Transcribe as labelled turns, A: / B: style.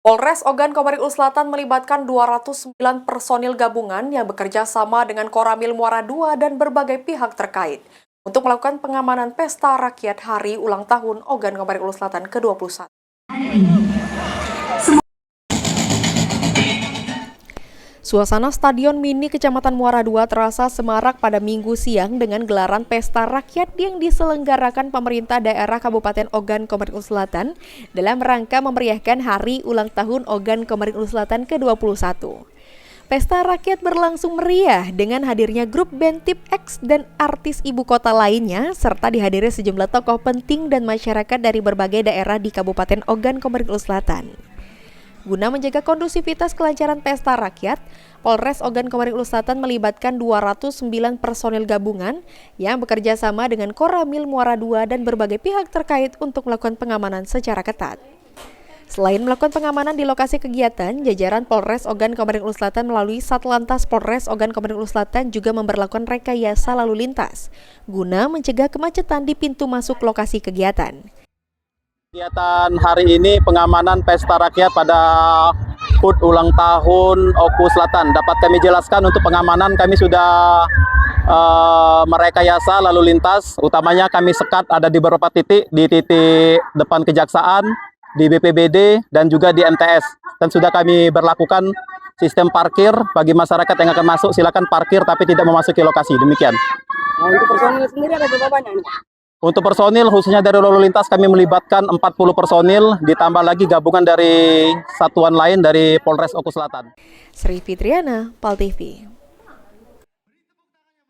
A: Polres Ogan Komering Selatan melibatkan 209 personil gabungan yang bekerja sama dengan Koramil Muara II dan berbagai pihak terkait untuk melakukan pengamanan Pesta Rakyat Hari Ulang Tahun Ogan Komering Selatan ke-21. Suasana Stadion Mini Kecamatan Muara II terasa semarak pada Minggu siang dengan gelaran Pesta Rakyat yang diselenggarakan pemerintah daerah Kabupaten Ogan Komering Selatan dalam rangka memeriahkan Hari Ulang Tahun Ogan Komering Selatan ke-21. Pesta Rakyat berlangsung meriah dengan hadirnya grup band Tip X dan artis ibu kota lainnya serta dihadiri sejumlah tokoh penting dan masyarakat dari berbagai daerah di Kabupaten Ogan Komering Selatan. Guna menjaga kondusivitas kelancaran Pesta Rakyat, Polres Ogan Komering Selatan melibatkan 209 personil gabungan yang bekerja sama dengan Koramil Muara II dan berbagai pihak terkait untuk melakukan pengamanan secara ketat. Selain melakukan pengamanan di lokasi kegiatan, jajaran Polres Ogan Komering Selatan melalui Satlantas Polres Ogan Komering Selatan juga memberlakukan rekayasa lalu lintas guna mencegah kemacetan di pintu masuk lokasi kegiatan.
B: Kegiatan hari ini pengamanan Pesta Rakyat pada HUT ulang tahun Oku Selatan. Dapat kami jelaskan untuk pengamanan kami sudah merekayasa lalu lintas. Utamanya kami sekat ada di beberapa titik, di titik depan Kejaksaan, di BPBD dan juga di MTS. Dan sudah kami berlakukan sistem parkir bagi masyarakat yang akan masuk silakan parkir tapi tidak memasuki lokasi. Demikian.
C: Untuk personil sendiri ada berapa banyak ini?
B: Untuk personil khususnya dari lalu lintas kami melibatkan 40 personil ditambah lagi gabungan dari satuan lain dari Polres Oku Selatan.
A: Sri Fitriana, PAL TV.